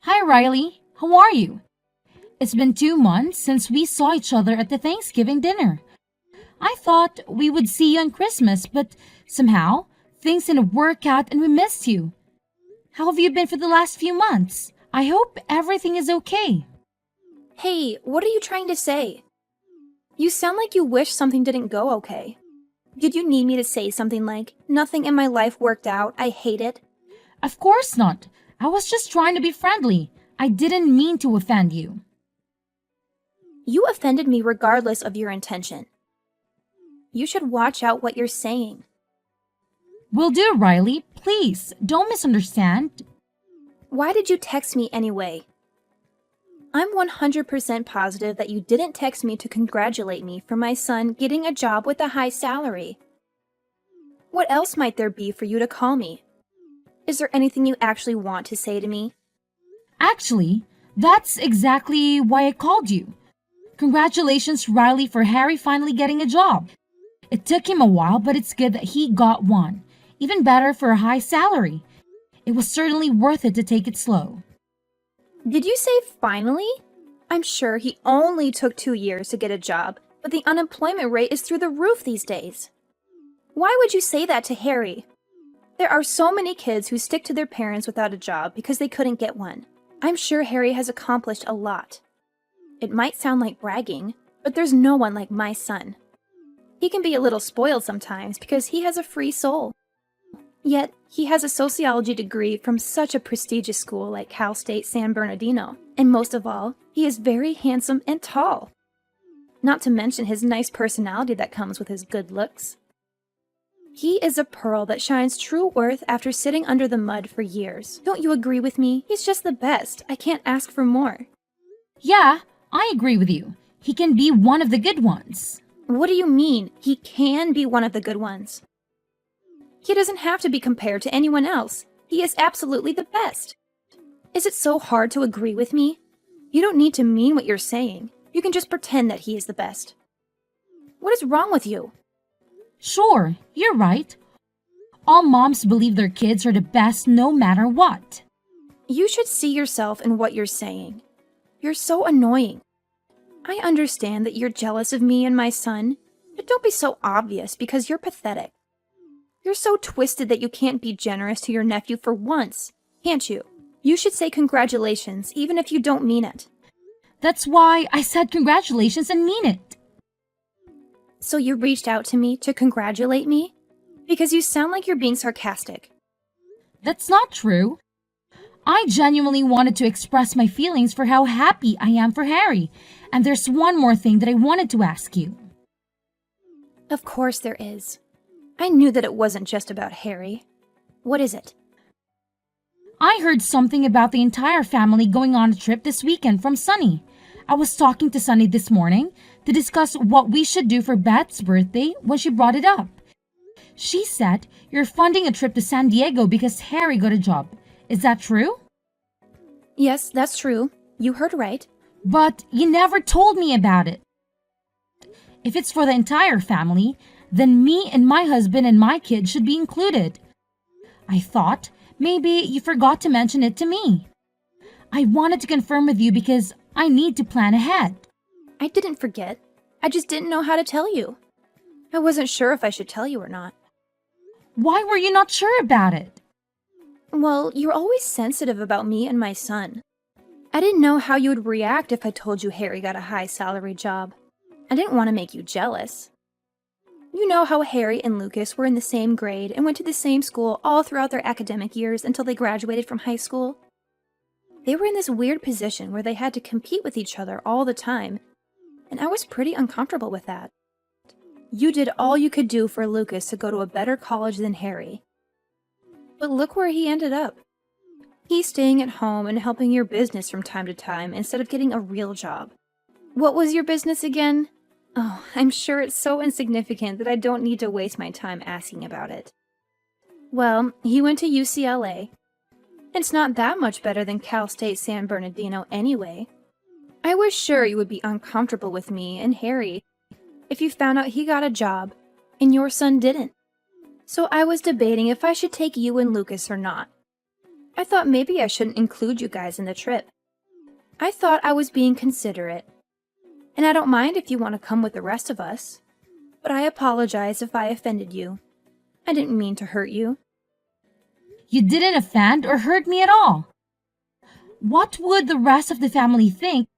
Hi, Riley. How are you? It's been 2 months since we saw each other at the Thanksgiving dinner. I thought we would see you on Christmas, but somehow things didn't work out and we missed you. How have you been for the last few months? I hope everything is okay. Hey, what are you trying to say? You sound like you wish something didn't go okay. Did you need me to say something like, nothing in my life worked out, I hate it? Of course not. I was just trying to be friendly. I didn't mean to offend you. You offended me regardless of your intention. You should watch out what you're saying. Will do, Riley. Please, don't misunderstand. Why did you text me anyway? I'm 100% positive that you didn't text me to congratulate me for my son getting a job with a high salary. What else might there be for you to call me? Is there anything you actually want to say to me? Actually, that's exactly why I called you. Congratulations, Riley, for Harry finally getting a job. It took him a while, but it's good that he got one. Even better for a high salary. It was certainly worth it to take it slow. Did you say finally? I'm sure he only took 2 years to get a job, but the unemployment rate is through the roof these days. Why would you say that to Harry? There are so many kids who stick to their parents without a job because they couldn't get one. I'm sure Harry has accomplished a lot. It might sound like bragging, but there's no one like my son. He can be a little spoiled sometimes because he has a free soul. Yet, he has a sociology degree from such a prestigious school like Cal State San Bernardino. And most of all, he is very handsome and tall. Not to mention his nice personality that comes with his good looks. He is a pearl that shines true worth after sitting under the mud for years. Don't you agree with me? He's just the best. I can't ask for more. Yeah, I agree with you. He can be one of the good ones. What do you mean, he can be one of the good ones? He doesn't have to be compared to anyone else. He is absolutely the best. Is it so hard to agree with me? You don't need to mean what you're saying. You can just pretend that he is the best. What is wrong with you? Sure, you're right. All moms believe their kids are the best no matter what. You should see yourself in what you're saying. You're so annoying. I understand that you're jealous of me and my son, but don't be so obvious because you're pathetic. You're so twisted that you can't be generous to your nephew for once, can't you? You should say congratulations, even if you don't mean it. That's why I said congratulations and mean it. So you reached out to me to congratulate me? Because you sound like you're being sarcastic. That's not true. I genuinely wanted to express my feelings for how happy I am for Harry. And there's one more thing that I wanted to ask you. Of course there is. I knew that it wasn't just about Harry. What is it? I heard something about the entire family going on a trip this weekend from Sunny. I was talking to Sunny this morning to discuss what we should do for Beth's birthday when she brought it up. She said you're funding a trip to San Diego because Harry got a job. Is that true? Yes, that's true. You heard right. But you never told me about it. If it's for the entire family, then me and my husband and my kids should be included. I thought maybe you forgot to mention it to me. I wanted to confirm with you because I need to plan ahead. I didn't forget. I just didn't know how to tell you. I wasn't sure if I should tell you or not. Why were you not sure about it? Well, you're always sensitive about me and my son. I didn't know how you would react if I told you Harry got a high salary job. I didn't want to make you jealous. You know how Harry and Lucas were in the same grade and went to the same school all throughout their academic years until they graduated from high school? They were in this weird position where they had to compete with each other all the time, and I was pretty uncomfortable with that. You did all you could do for Lucas to go to a better college than Harry. But look where he ended up. He's staying at home and helping your business from time to time instead of getting a real job. What was your business again? Oh, I'm sure it's so insignificant that I don't need to waste my time asking about it. Well, he went to UCLA. It's not that much better than Cal State San Bernardino anyway. I was sure you would be uncomfortable with me and Harry if you found out he got a job and your son didn't. So I was debating if I should take you and Lucas or not. I thought maybe I shouldn't include you guys in the trip. I thought I was being considerate. And I don't mind if you want to come with the rest of us. But I apologize if I offended you. I didn't mean to hurt you. You didn't offend or hurt me at all. What would the rest of the family think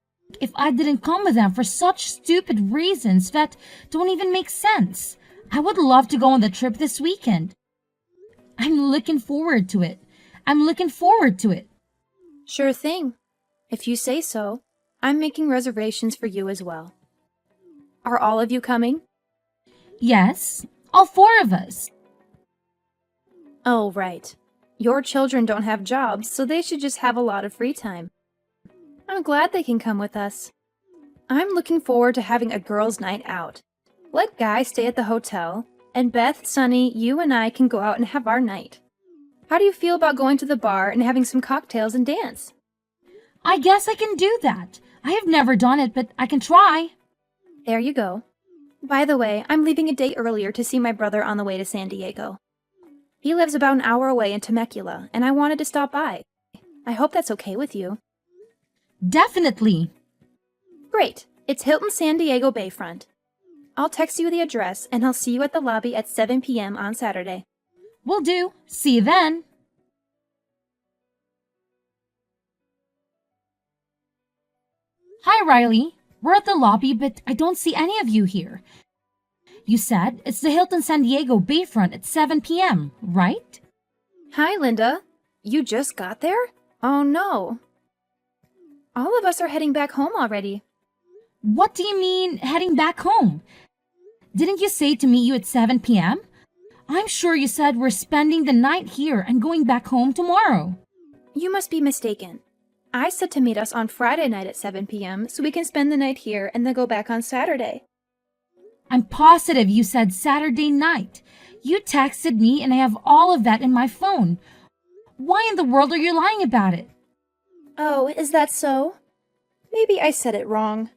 if I didn't come with them for such stupid reasons that don't even make sense? I would love to go on the trip this weekend. I'm looking forward to it. I'm looking forward to it. Sure thing. If you say so, I'm making reservations for you as well. Are all of you coming? Yes, all four of us. Oh, right. Your children don't have jobs, so they should just have a lot of free time. I'm glad they can come with us. I'm looking forward to having a girls' night out. Let Guy stay at the hotel, and Beth, Sunny, you and I can go out and have our night. How do you feel about going to the bar and having some cocktails and dance? I guess I can do that. I have never done it, but I can try. There you go. By the way, I'm leaving a day earlier to see my brother on the way to San Diego. He lives about an hour away in Temecula, and I wanted to stop by. I hope that's okay with you. Definitely. Great. It's Hilton San Diego Bayfront. I'll text you the address, and I'll see you at the lobby at 7 p.m. on Saturday. Will do. See you then. Hi, Riley. We're at the lobby, but I don't see any of you here. You said it's the Hilton San Diego Bayfront at 7 p.m., right? Hi, Linda. You just got there? Oh, no. All of us are heading back home already. What do you mean, heading back home? Didn't you say to meet you at 7 p.m.? I'm sure you said we're spending the night here and going back home tomorrow. You must be mistaken. I said to meet us on Friday night at 7 p.m. so we can spend the night here and then go back on Saturday. I'm positive you said Saturday night. You texted me and I have all of that in my phone. Why in the world are you lying about it? Oh, is that so? Maybe I said it wrong.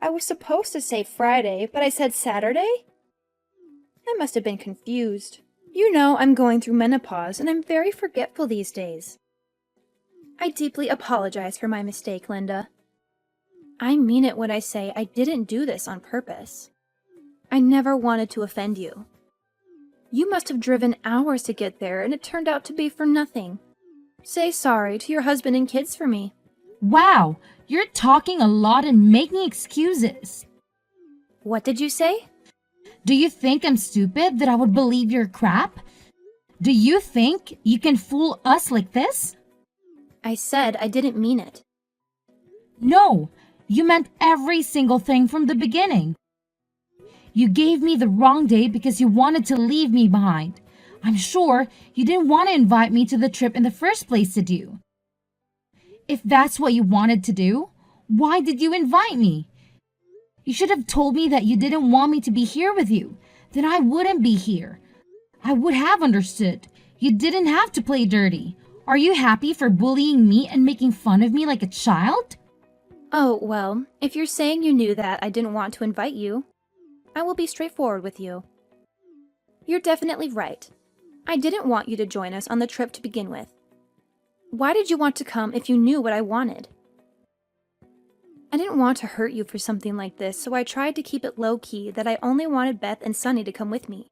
I was supposed to say Friday, but I said Saturday? I must have been confused. You know I'm going through menopause and I'm very forgetful these days. I deeply apologize for my mistake, Linda. I mean it when I say I didn't do this on purpose. I never wanted to offend you. You must have driven hours to get there and it turned out to be for nothing. Say sorry to your husband and kids for me. Wow, you're talking a lot and making excuses. What did you say? Do you think I'm stupid that I would believe your crap? Do you think you can fool us like this? I said I didn't mean it. No, you meant every single thing from the beginning. You gave me the wrong date because you wanted to leave me behind. I'm sure you didn't want to invite me to the trip in the first place, did you? If that's what you wanted to do, why did you invite me? You should have told me that you didn't want me to be here with you. Then I wouldn't be here. I would have understood. You didn't have to play dirty. Are you happy for bullying me and making fun of me like a child? Oh, well, if you're saying you knew that I didn't want to invite you, I will be straightforward with you. You're definitely right. I didn't want you to join us on the trip to begin with. Why did you want to come if you knew what I wanted? I didn't want to hurt you for something like this, so I tried to keep it low-key that I only wanted Beth and Sunny to come with me.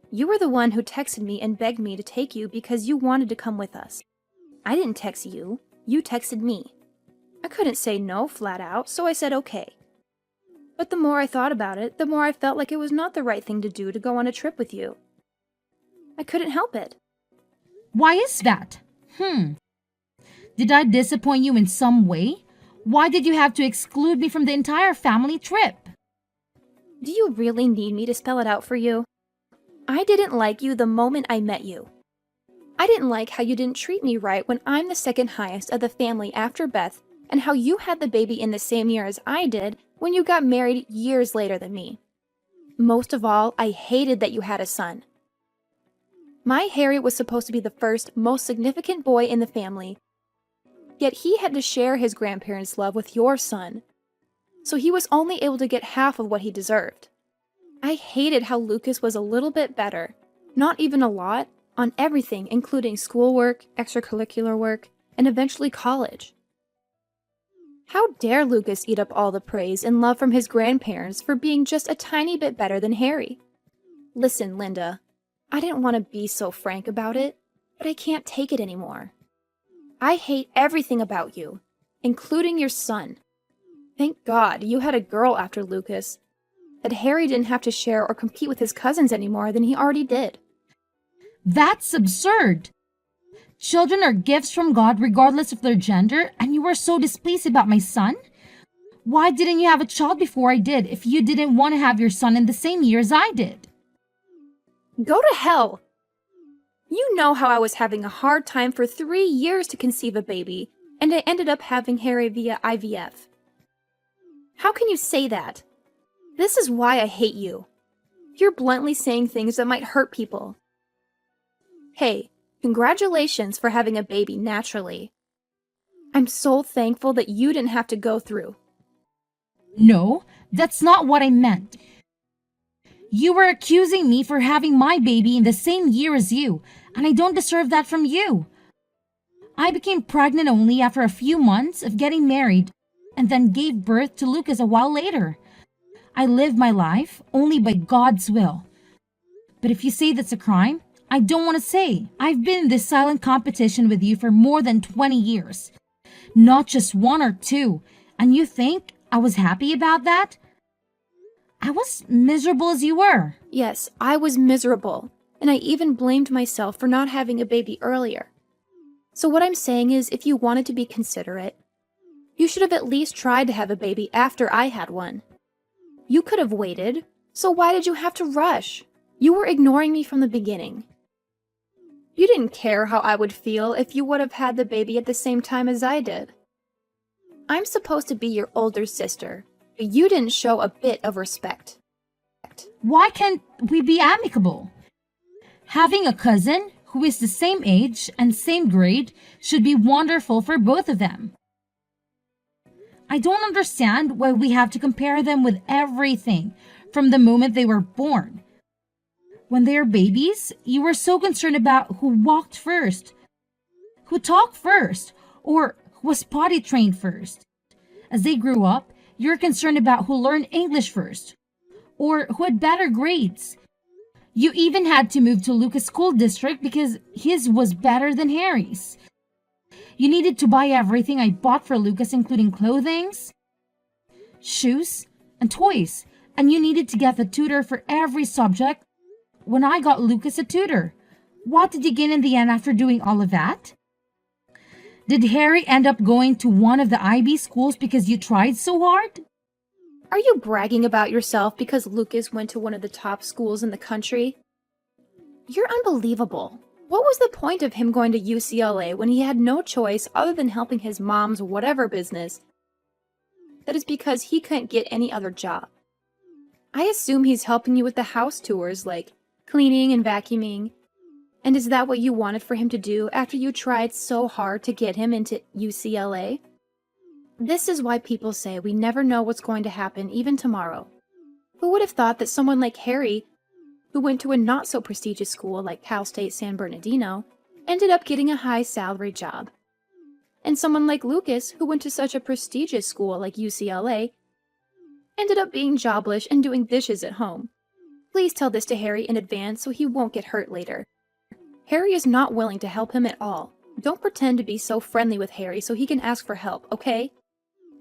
You were the one who texted me and begged me to take you because you wanted to come with us. I didn't text you. You texted me. I couldn't say no flat out, so I said okay. But the more I thought about it, the more I felt like it was not the right thing to do to go on a trip with you. I couldn't help it. Why is that? Did I disappoint you in some way? Why did you have to exclude me from the entire family trip? Do you really need me to spell it out for you? I didn't like you the moment I met you. I didn't like how you didn't treat me right when I'm the second highest of the family after Beth, and how you had the baby in the same year as I did when you got married years later than me. Most of all, I hated that you had a son. My Harry was supposed to be the first, most significant boy in the family, yet he had to share his grandparents' love with your son, so he was only able to get half of what he deserved. I hated how Lucas was a little bit better, not even a lot, On everything, including schoolwork, extracurricular work, and eventually college. How dare Lucas eat up all the praise and love from his grandparents for being just a tiny bit better than Harry? Listen, Linda, I didn't want to be so frank about it, but I can't take it anymore. I hate everything about you, including your son. Thank God you had a girl after Lucas, that Harry didn't have to share or compete with his cousins any more than he already did. That's absurd. Children are gifts from God regardless of their gender, and you were so displeased about my son? Why didn't you have a child before I did if you didn't want to have your son in the same year as I did? Go to hell! You know how I was having a hard time for 3 years to conceive a baby, and I ended up having Harry via IVF. How can you say that? This is why I hate you. You're bluntly saying things that might hurt people. Hey, congratulations for having a baby naturally. I'm so thankful that you didn't have to go through. No, that's not what I meant. You were accusing me for having my baby in the same year as you, and I don't deserve that from you. I became pregnant only after a few months of getting married and then gave birth to Lucas a while later. I lived my life only by God's will. But if you say that's a crime, I don't want to say. I've been in this silent competition with you for more than 20 years. Not just 1 or 2. And you think I was happy about that? I was miserable as you were. Yes, I was miserable, and I even blamed myself for not having a baby earlier. So what I'm saying is, if you wanted to be considerate, you should have at least tried to have a baby after I had one. You could have waited, so why did you have to rush? You were ignoring me from the beginning. You didn't care how I would feel if you would have had the baby at the same time as I did. I'm supposed to be your older sister, but you didn't show a bit of respect. Why can't we be amicable? Having a cousin who is the same age and same grade should be wonderful for both of them. I don't understand why we have to compare them with everything from the moment they were born. When they were babies, you were so concerned about who walked first, who talked first, or who was potty trained first. As they grew up, you're concerned about who learned English first, or who had better grades. You even had to move to Lucas' school district because his was better than Harry's. You needed to buy everything I bought for Lucas, including clothing, shoes, and toys. And you needed to get the tutor for every subject when I got Lucas a tutor. What did you gain in the end after doing all of that? Did Harry end up going to one of the IB schools because you tried so hard? Are you bragging about yourself because Lucas went to one of the top schools in the country? You're unbelievable. What was the point of him going to UCLA when he had no choice other than helping his mom's whatever business? That is because he couldn't get any other job. I assume he's helping you with the house tours like cleaning and vacuuming. And is that what you wanted for him to do after you tried so hard to get him into UCLA? This is why people say we never know what's going to happen even tomorrow. Who would have thought that someone like Harry, who went to a not-so-prestigious school like Cal State San Bernardino, ended up getting a high-salary job? And someone like Lucas, who went to such a prestigious school like UCLA, ended up being jobless and doing dishes at home. Please tell this to Harry in advance so he won't get hurt later. Harry is not willing to help him at all. Don't pretend to be so friendly with Harry so he can ask for help, okay?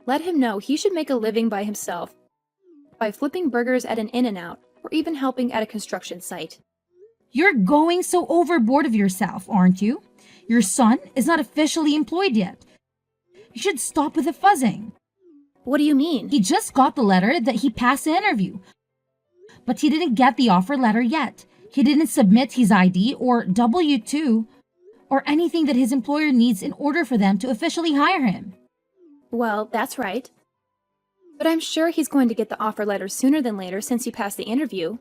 Let him know he should make a living by himself, by flipping burgers at an In-N-Out, or even helping at a construction site. You're going so overboard of yourself, aren't you? Your son is not officially employed yet. You should stop with the fuzzing. What do you mean? He just got the letter that he passed the interview, but he didn't get the offer letter yet. He didn't submit his ID or W-2 or anything that his employer needs in order for them to officially hire him. Well, that's right. But I'm sure he's going to get the offer letter sooner than later since he passed the interview.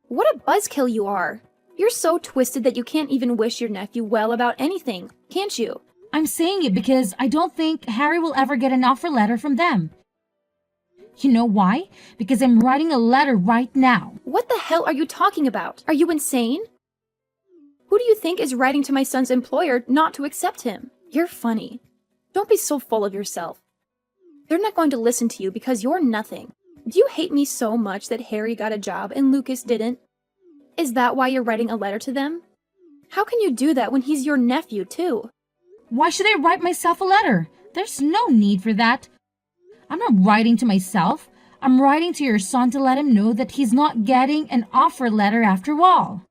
What a buzzkill you are! You're so twisted that you can't even wish your nephew well about anything, can't you? I'm saying it because I don't think Harry will ever get an offer letter from them. You know why? Because I'm writing a letter right now. What the hell are you talking about? Are you insane? Who do you think is writing to my son's employer not to accept him? You're funny. Don't be so full of yourself. They're not going to listen to you because you're nothing. Do you hate me so much that Harry got a job and Lucas didn't? Is that why you're writing a letter to them? How can you do that when he's your nephew, too? Why should I write myself a letter? There's no need for that. I'm not writing to myself. I'm writing to your son to let him know that he's not getting an offer letter after all.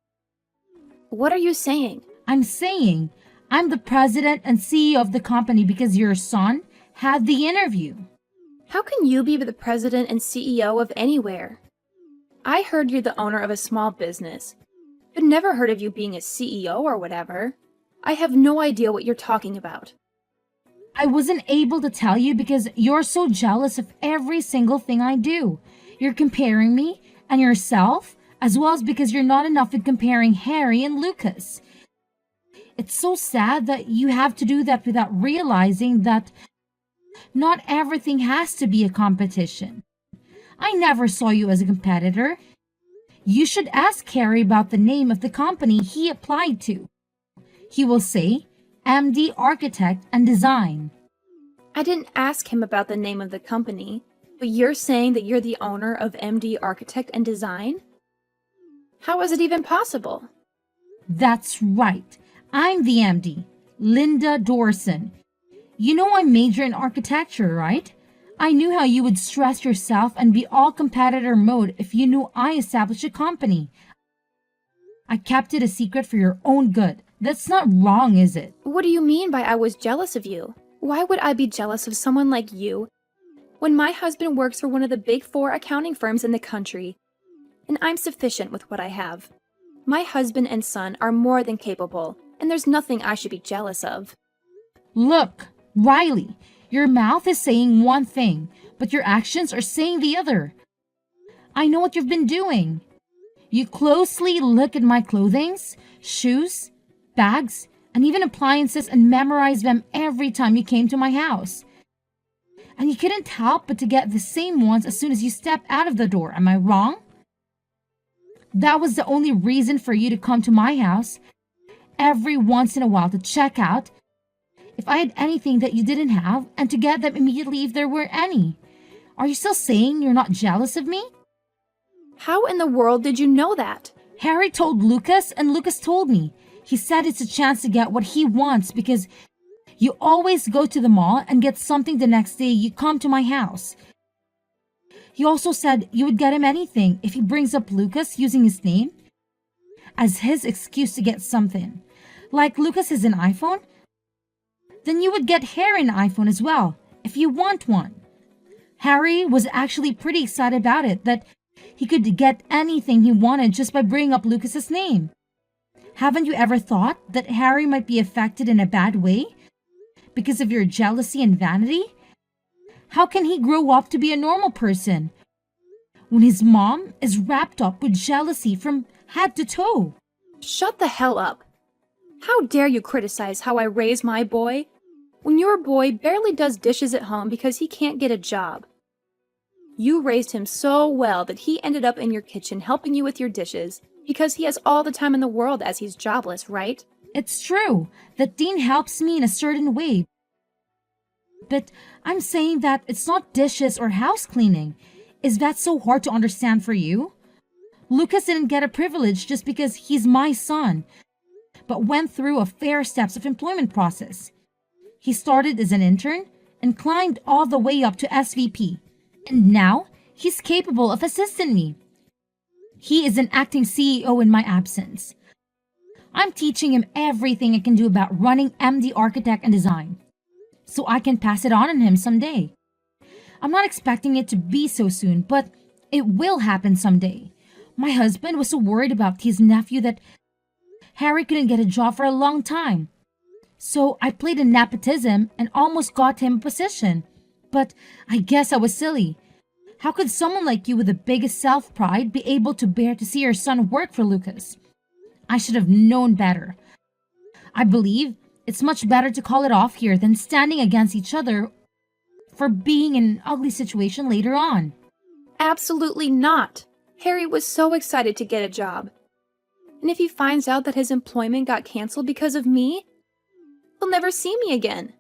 What are you saying? I'm saying I'm the president and CEO of the company because your son had the interview. How can you be the president and CEO of anywhere? I heard you're the owner of a small business, but never heard of you being a CEO or whatever. I have no idea what you're talking about. I wasn't able to tell you because you're so jealous of every single thing I do. You're comparing me and yourself, as well as because you're not enough in comparing Harry and Lucas. It's so sad that you have to do that without realizing that not everything has to be a competition. I never saw you as a competitor. You should ask Harry about the name of the company he applied to. He will say, MD Architect and Design. I didn't ask him about the name of the company, but you're saying that you're the owner of MD Architect and Design? How is it even possible? That's right. I'm the MD, Linda Dorson. You know I major in architecture, right? I knew how you would stress yourself and be all competitor mode if you knew I established a company. I kept it a secret for your own good. That's not wrong, is it? What do you mean by I was jealous of you? Why would I be jealous of someone like you when my husband works for one of the big 4 accounting firms in the country, and I'm sufficient with what I have? My husband and son are more than capable, and there's nothing I should be jealous of. Look, Riley, your mouth is saying one thing, but your actions are saying the other. I know what you've been doing. You closely look at my clothings, shoes, bags, and even appliances and memorize them every time you came to my house. And you couldn't help but to get the same ones as soon as you step out of the door. Am I wrong? That was the only reason for you to come to my house every once in a while to check out if I had anything that you didn't have and to get them immediately if there were any. Are you still saying you're not jealous of me? How in the world did you know that? Harry told Lucas and Lucas told me. He said it's a chance to get what he wants because you always go to the mall and get something the next day you come to my house. He also said you would get him anything if he brings up Lucas using his name as his excuse to get something. Like Lucas has an iPhone, then you would get Harry an iPhone as well if you want one. Harry was actually pretty excited about it, that he could get anything he wanted just by bringing up Lucas's name. Haven't you ever thought that Harry might be affected in a bad way because of your jealousy and vanity? How can he grow up to be a normal person when his mom is wrapped up with jealousy from head to toe? Shut the hell up. How dare you criticize how I raise my boy when your boy barely does dishes at home because he can't get a job? You raised him so well that he ended up in your kitchen helping you with your dishes because he has all the time in the world as he's jobless, right? It's true that Dean helps me in a certain way, but I'm saying that it's not dishes or house cleaning. Is that so hard to understand for you? Lucas didn't get a privilege just because he's my son, but went through a fair steps of employment process. He started as an intern and climbed all the way up to SVP, and now he's capable of assisting me. He is an acting CEO in my absence. I'm teaching him everything I can do about running MD Architect and Design, so I can pass it on him someday. I'm not expecting it to be so soon, but it will happen someday. My husband was so worried about his nephew that Harry couldn't get a job for a long time. So I played a nepotism and almost got him a position. But I guess I was silly. How could someone like you with the biggest self-pride be able to bear to see your son work for Lucas? I should have known better. I believe it's much better to call it off here than standing against each other for being in an ugly situation later on. Absolutely not. Harry was so excited to get a job. And if he finds out that his employment got canceled because of me, he'll never see me again.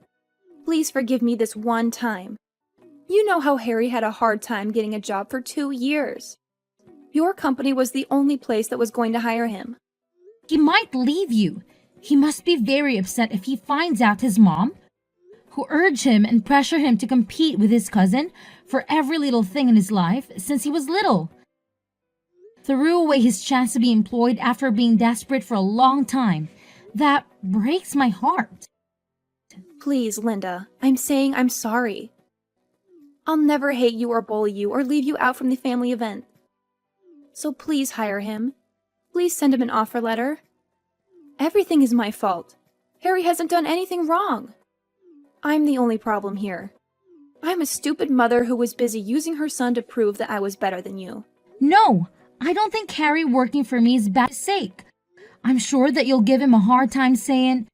Please forgive me this one time. You know how Harry had a hard time getting a job for 2 years. Your company was the only place that was going to hire him. He might leave you. He must be very upset if he finds out his mom, who urged him and pressured him to compete with his cousin for every little thing in his life since he was little, threw away his chance to be employed after being desperate for a long time. That breaks my heart. Please, Linda, I'm saying I'm sorry. I'll never hate you or bully you or leave you out from the family event. So please hire him. Please send him an offer letter. Everything is my fault. Harry hasn't done anything wrong. I'm the only problem here. I'm a stupid mother who was busy using her son to prove that I was better than you. No, I don't think Harry working for me is bad for his sake. I'm sure that you'll give him a hard time saying,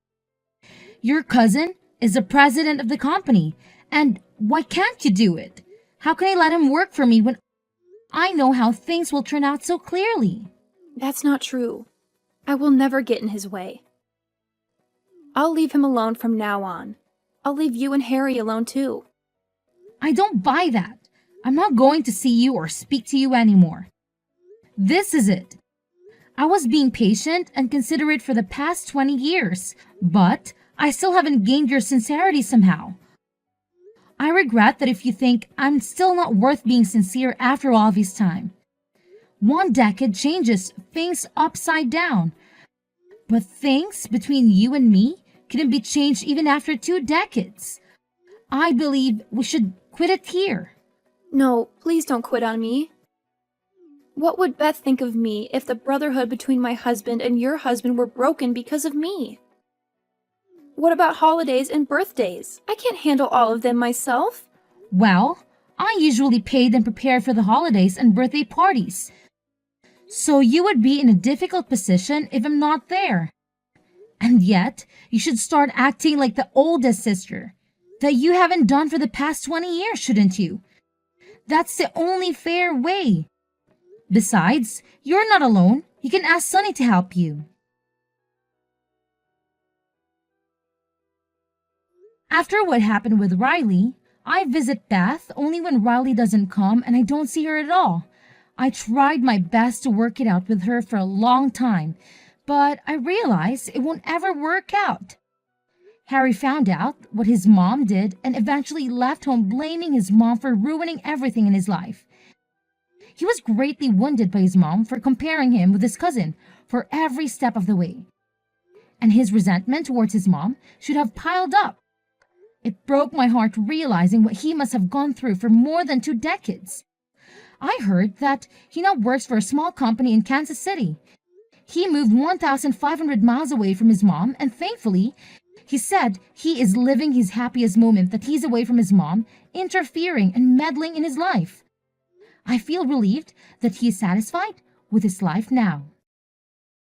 your cousin is the president of the company, and why can't you do it? How can I let him work for me when I know how things will turn out so clearly? That's not true. I will never get in his way. I'll leave him alone from now on. I'll leave you and Harry alone too. I don't buy that. I'm not going to see you or speak to you anymore. This is it. I was being patient and considerate for the past 20 years, but I still haven't gained your sincerity somehow. I regret that if you think I'm still not worth being sincere after all this time. 1 decade changes things upside down. But things between you and me couldn't be changed even after 2 decades. I believe we should quit it here. No, please don't quit on me. What would Beth think of me if the brotherhood between my husband and your husband were broken because of me? What about holidays and birthdays? I can't handle all of them myself. Well, I usually paid and prepared for the holidays and birthday parties. So you would be in a difficult position if I'm not there. And yet, you should start acting like the oldest sister that you haven't done for the past 20 years, shouldn't you? That's the only fair way. Besides, you're not alone. You can ask Sunny to help you. After what happened with Riley, I visit Beth only when Riley doesn't come and I don't see her at all. I tried my best to work it out with her for a long time, but I realize it won't ever work out. Harry found out what his mom did and eventually left home blaming his mom for ruining everything in his life. He was greatly wounded by his mom for comparing him with his cousin for every step of the way. And his resentment towards his mom should have piled up. It broke my heart realizing what he must have gone through for more than 2 decades. I heard that he now works for a small company in Kansas City. He moved 1,500 miles away from his mom, and thankfully, he said he is living his happiest moment that he's away from his mom, interfering and meddling in his life. I feel relieved that he is satisfied with his life now.